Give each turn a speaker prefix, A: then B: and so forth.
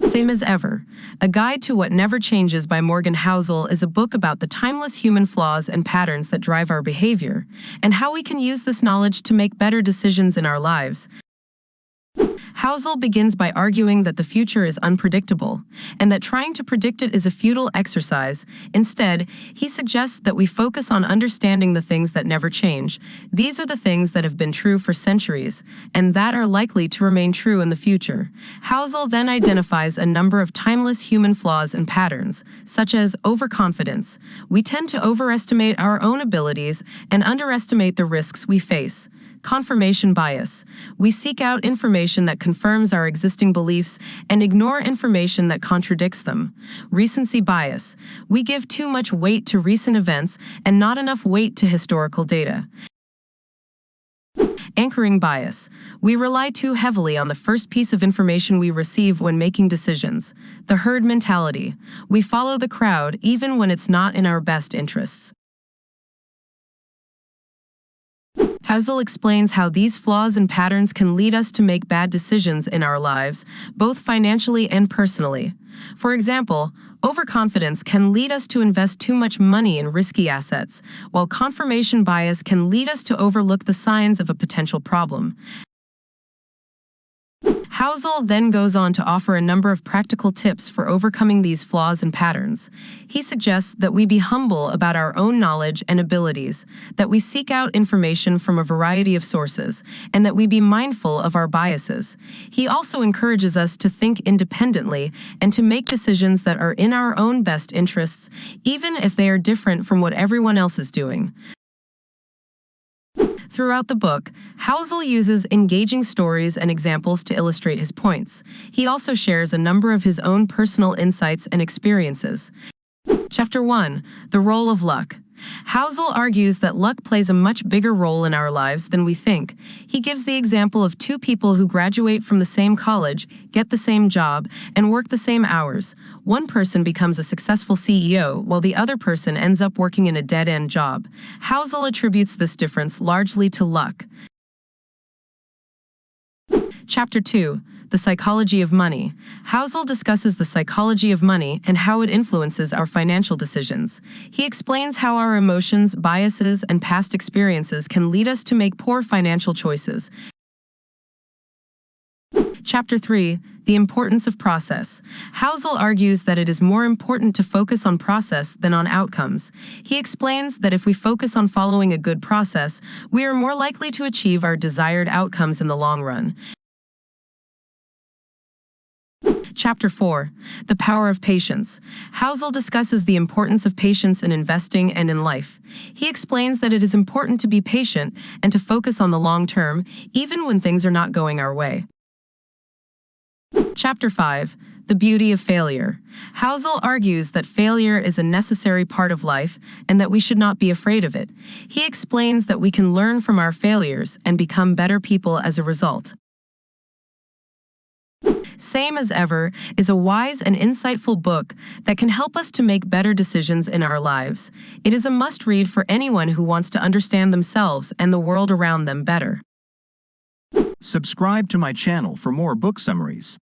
A: Same as Ever. A Guide to What Never Changes by Morgan Housel is a book about the timeless human flaws and patterns that drive our behavior, and how we can use this knowledge to make better decisions in our lives. Housel begins by arguing that the future is unpredictable, and that trying to predict it is a futile exercise. Instead, he suggests that we focus on understanding the things that never change. These are the things that have been true for centuries, and that are likely to remain true in the future. Housel then identifies a number of timeless human flaws and patterns, such as overconfidence. We tend to overestimate our own abilities and underestimate the risks we face. Confirmation bias. We seek out information that confirms our existing beliefs and ignore information that contradicts them. Recency bias. We give too much weight to recent events and not enough weight to historical data. Anchoring bias. We rely too heavily on the first piece of information we receive when making decisions. The herd mentality. We follow the crowd even when it's not in our best interests. Housel explains how these flaws and patterns can lead us to make bad decisions in our lives, both financially and personally. For example, overconfidence can lead us to invest too much money in risky assets, while confirmation bias can lead us to overlook the signs of a potential problem. Housel then goes on to offer a number of practical tips for overcoming these flaws and patterns. He suggests that we be humble about our own knowledge and abilities, that we seek out information from a variety of sources, and that we be mindful of our biases. He also encourages us to think independently and to make decisions that are in our own best interests, even if they are different from what everyone else is doing. Throughout the book, Housel uses engaging stories and examples to illustrate his points. He also shares a number of his own personal insights and experiences. Chapter 1. The Role of Luck. Housel argues that luck plays a much bigger role in our lives than we think. He gives the example of two people who graduate from the same college, get the same job, and work the same hours. One person becomes a successful CEO, while the other person ends up working in a dead-end job. Housel attributes this difference largely to luck. Chapter 2. The Psychology of Money. Housel discusses the psychology of money and how it influences our financial decisions. He explains how our emotions, biases, and past experiences can lead us to make poor financial choices. Chapter 3. The Importance of Process. Housel argues that it is more important to focus on process than on outcomes. He explains that if we focus on following a good process, we are more likely to achieve our desired outcomes in the long run. Chapter 4. The Power of Patience. Housel discusses the importance of patience in investing and in life. He explains that it is important to be patient and to focus on the long term, even when things are not going our way. Chapter 5. The Beauty of Failure. Housel argues that failure is a necessary part of life and that we should not be afraid of it. He explains that we can learn from our failures and become better people as a result. Same as Ever is a wise and insightful book that can help us to make better decisions in our lives. It is a must-read for anyone who wants to understand themselves and the world around them better.
B: Subscribe to my channel for more book summaries.